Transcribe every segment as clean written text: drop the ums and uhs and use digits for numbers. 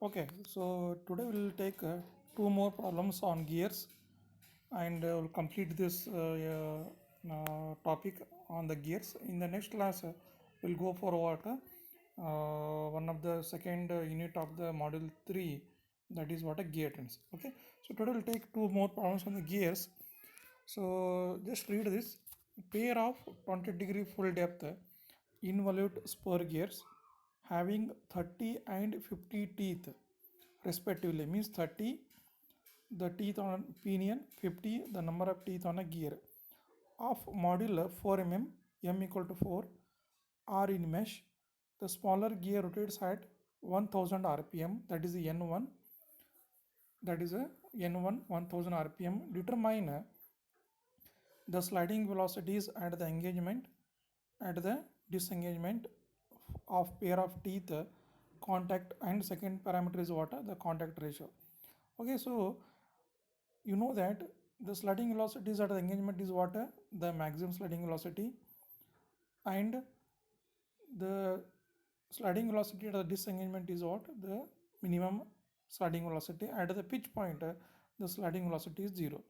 Okay, so today we'll take two more problems on gears and we'll complete this topic on the gears. In the next class, we'll go for what? One of the second unit of the module 3, that is what a gear trends. Okay, so today we'll take two more problems on the gears. So just read this. Pair of 20-degree full depth involute spur gears having 30 and 50 teeth respectively, means 30 the teeth on pinion, 50 the number of teeth on a gear, of modular 4 mm, m equal to 4, r in mesh. The smaller gear rotates at 1000 rpm, that is the n1, that is a n1 1000 rpm. Determine the sliding velocities at the engagement, at the disengagement of pair of teeth contact, and second parameter is what? The contact ratio. Okay, so you know that the sliding velocities at the engagement is what? The maximum sliding velocity, and the sliding velocity at the disengagement is what? The minimum sliding velocity. At the pitch point, the sliding velocity is 0.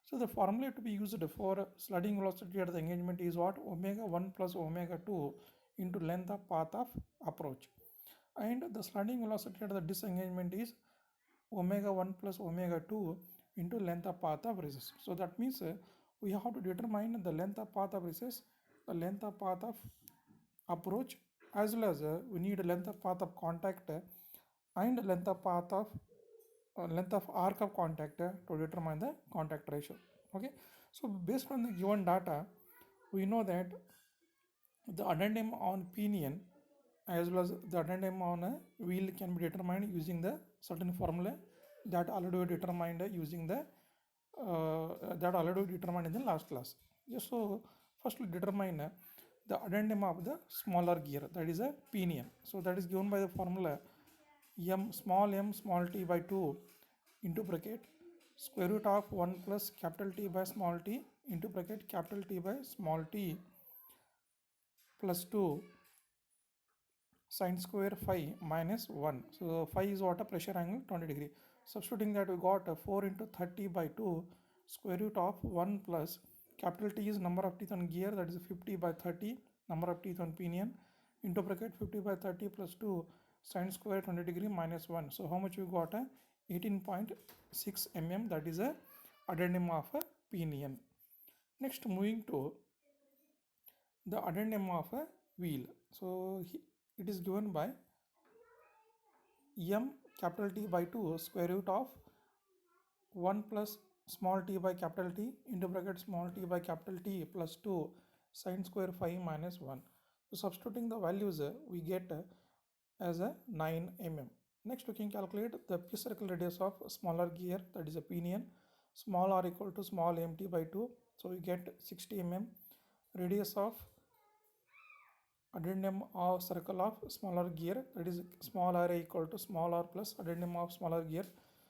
So the formula to be used for sliding velocity at the engagement is what? Omega 1 plus omega 2 into length of path of approach. And the sliding velocity at the disengagement is omega 1 plus omega 2 into length of path of recess. So that means we have to determine the length of path of recess, the length of path of approach, as well as we need length of path of contact and length of path of length of arc of contact to determine the contact ratio. Okay, so based on the given data, we know that the addendum on pinion as well as the addendum on a wheel can be determined using the certain formula that already determined using the that already determined in the last class. Just so first we determine the addendum of the smaller gear, that is a pinion. So that is given by the formula m small t by 2 into bracket square root of 1 plus capital T by small t into bracket capital T by small t plus 2 sine square phi minus 1. So phi is what? A pressure angle 20 degree. Substituting that, we got 4 into 30 by 2 square root of 1 plus capital T is number of teeth on gear, that is 50 by 30 number of teeth on pinion into bracket 50 by 30 plus 2 sine square 20 degree minus 1. So how much we got? 18.6 mm, that is a addendum of a pinion. Next, moving to the addendum of a wheel. So it is given by m capital T by 2 square root of 1 plus small t by capital T into bracket small t by capital T plus 2 sine square phi minus 1. So substituting the values, we get as a 9 mm. Next, we can calculate the P circle radius of smaller gear, that is a pinion. Small r equal to small mt by 2. So we get 60 mm. Radius of addendum of circle of smaller gear, that is small r equal to small r plus addendum of smaller gear.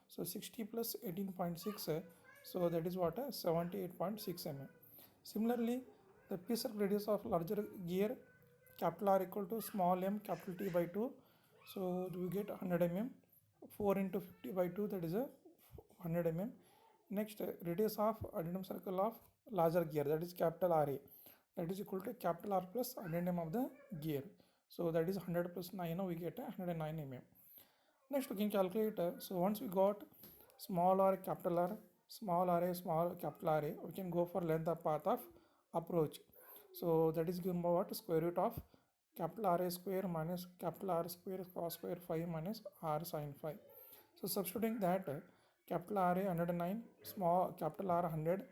So 60 plus 18.6, so that is what? 78.6 mm. Similarly, the P circle radius of larger gear, capital R equal to small m capital T by 2. So we get 100 mm. 4 into 50 by 2, that is a 100 mm. Next, radius of addendum circle of larger gear, that is capital RA, that is equal to capital R plus addendum of the gear. So that is 100 plus 9, we get 109 mm. Next, we can calculate, so once we got small r capital R, small ra, small capital RA, we can go for length of path of approach. So that is given by what? Square root of capital RA square minus capital R square cos square phi minus r sin phi. So substituting that, capital RA 109, small capital R 100,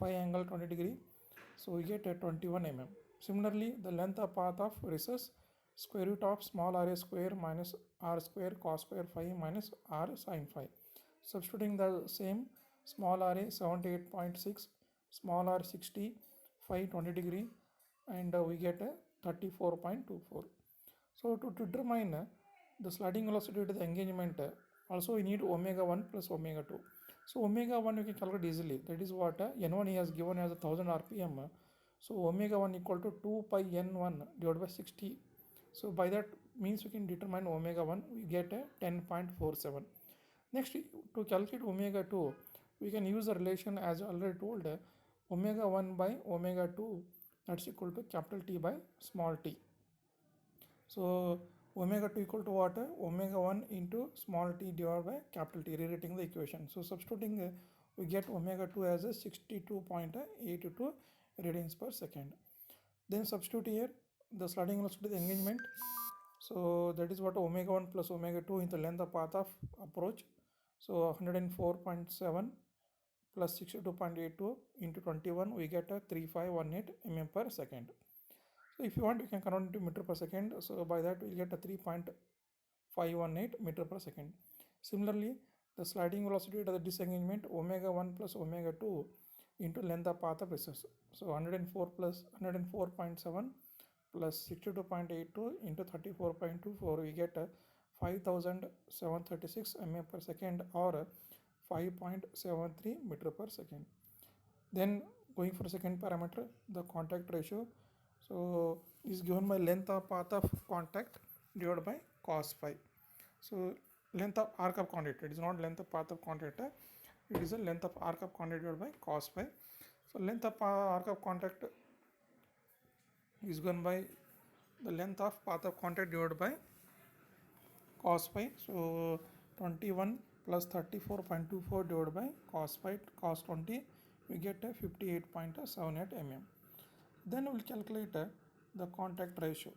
phi angle 20 degree. So we get a 21 mm. Similarly, the length of path of recess, square root of small ra square minus r square cos square phi minus r sin phi. Substituting the same, small ra 78.6, small r 60, phi 20 degree, and we get a 34.24. So to determine the sliding velocity to the engagement, also we need omega 1 plus omega 2. So omega 1 you can calculate easily, that is what? N1 he has given as 1000 rpm. So omega 1 equal to 2 pi n1 divided by 60 So by that means we can determine omega 1, we get a 10.47. Next, to calculate omega 2, we can use the relation as already told, omega 1 by omega 2, that's equal to capital T by small t. So omega 2 equal to what? Omega 1 into small t divided by capital T, rewriting the equation. So substituting, we get omega 2 as a 62.82 radians per second. Then substitute here the sliding velocity of the engagement. So that is what omega 1 plus omega 2 into length of path of approach. So 104.7 plus 62.82 into 21, we get a 3518 mm per second. So if you want, you can convert into meter per second. So by that we get a 3.518 meter per second. Similarly, the sliding velocity to the disengagement omega 1 plus omega 2 into length of path of recess. So 104 plus 104.7 plus 62.82 into 34.24, we get a 5736 mm per second or 5.73 meter per second. Then going for second parameter, the contact ratio. So is given by length of path of contact divided by cos phi. So length of arc of contact, it is not length of path of contact, it is a length of arc of contact divided by cos phi. So length of arc of contact is given by the length of path of contact divided by cos phi. So 21 plus 34.24 divided by cos phi, cos 20, we get a 58.78 mm. Then we will calculate the contact ratio.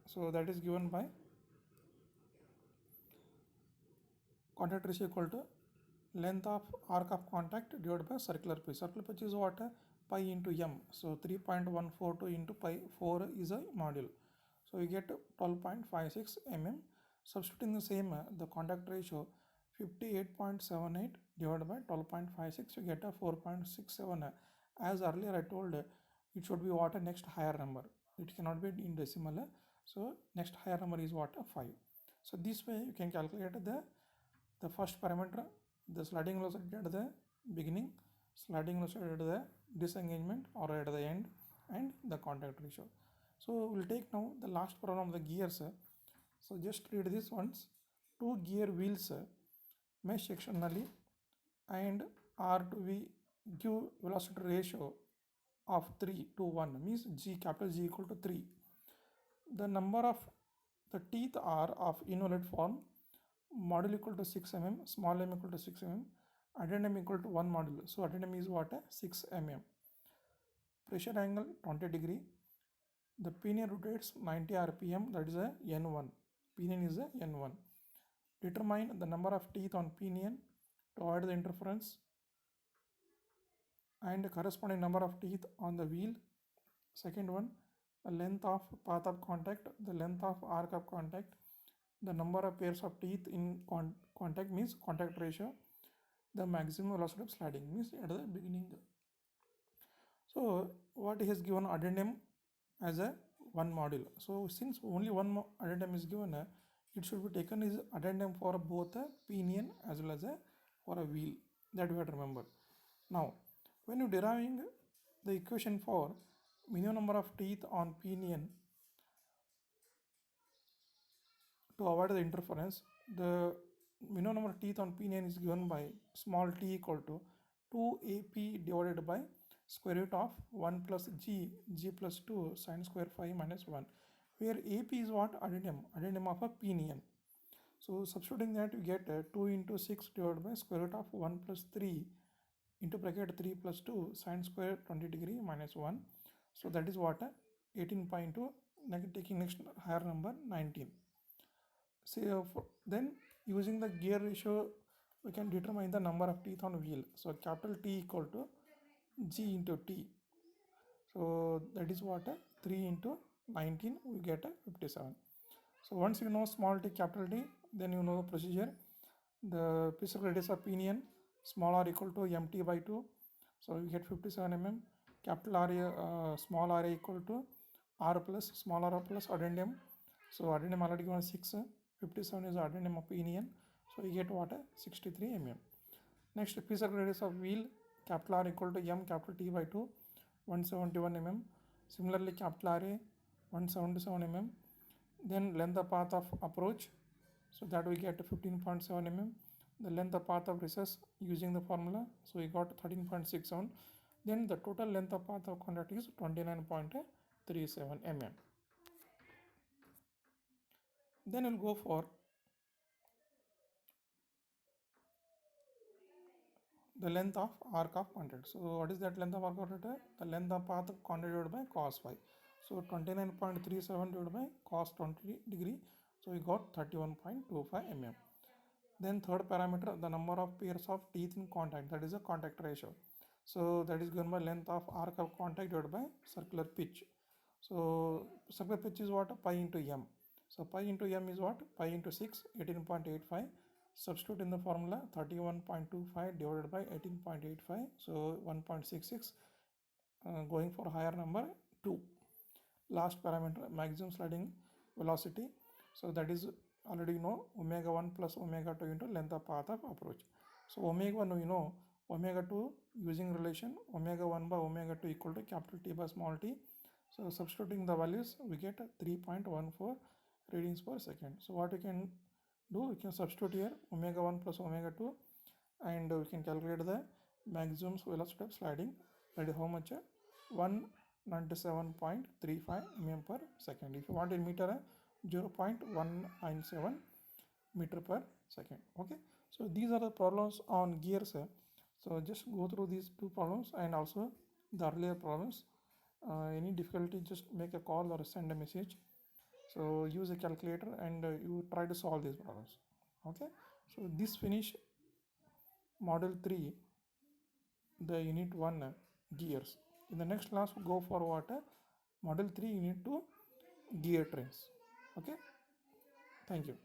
So that is given by contact ratio equal to length of arc of contact divided by circular pitch. Circular pitch is what? Pi into m. So 3.142 into pi 4 is a module. So we get 12.56 mm. Substituting the same, the contact ratio 58.78 divided by 12.56, you get a 4.67. As earlier I told, it should be what? A next higher number. It cannot be in decimal. So next higher number is what? 5. So this way you can calculate the first parameter, the sliding velocity at the beginning, sliding velocity at the disengagement or at the end, and the contact ratio. So we'll take now the last problem of the gears. So just read this once. Two gear wheels mesh sectionally and are to be give velocity ratio of 3 to 1, means G, capital G equal to 3. The number of the teeth are of invalid form, module equal to 6 mm, small m equal to 6 mm, addendum equal to 1 module. So addendum is what? 6 mm. Pressure angle 20 degree. The pinion rotates 90 rpm, that is a N1. Pinion is a N1. Determine the number of teeth on pinion to avoid the interference and the corresponding number of teeth on the wheel. Second one, the length of path of contact, the length of arc of contact, the number of pairs of teeth in contact means contact ratio, the maximum velocity of sliding means at the beginning. So what he has given addendum as a one module. So since only one addendum is given, it should be taken as addendum for both a pinion as well as for a wheel. That we have to remember. Now, when you deriving the equation for minimum number of teeth on pinion to avoid the interference, the minimum number of teeth on pinion is given by small t equal to 2ap divided by square root of 1 plus g plus 2 sine square phi minus 1, where ap is what? Addendum of a pinion. So substituting that, you get 2 into 6 divided by square root of 1 plus 3 into bracket 3 plus 2 sine square 20 degree minus 1. So that is what? 18.2, taking next higher number 19. So then using the gear ratio, we can determine the number of teeth on wheel. So capital T equal to G into T. So that is what? 3 into 19, we get a 57. So once you know small t, capital T, then you know the procedure. The physical radius of pinion, small r equal to mt by 2. So we get 57 mm. Capital R, small r equal to r plus small r plus addendum. So addendum already given 6. 57 is addendum of pinion. So we get what? 63 mm. Next, physical radius of wheel, capital R equal to m capital T by 2, 171 mm. Similarly, capital RA 177 mm. Then length of path of approach, so that we get 15.7 mm. The length of path of recess using the formula, so we got 13.67. Then the total length of path of contact is 29.37 mm. Then we'll go for the length of arc of contact. So what is that length of arc of contact? The length of path of contact divided by cos phi. So 29.37 divided by cos 20 degree. So we got 31.25 mm. Then third parameter, the number of pairs of teeth in contact, that is a contact ratio. So that is given by length of arc of contact divided by circular pitch. So circular pitch is what? Pi into m. So pi into m is what? Pi into 6, 18.85. Substitute in the formula, 31.25 divided by 18.85. So 1.66. Going for higher number, 2. Last parameter, maximum sliding velocity. So that is already you know omega 1 plus omega 2 into length of path of approach. So omega 1 we know, omega 2 using relation omega 1 by omega 2 equal to capital T by small t. So substituting the values, we get 3.14 readings per second. So what we can do, we can substitute here omega 1 plus omega 2 and we can calculate the maximum velocity of sliding. That is how much? 197.35 mm per second. If you want in meter, 0.197 meter per second. Okay, so these are the problems on gears. So just go through these two problems and also the earlier problems. Any difficulty, just make a call or send a message. So use a calculator and you try to solve these problems. Okay, so this finish model 3, the unit 1 gears. In the next class, we go for what? Model 3 unit 2 gear trains. Okay, thank you.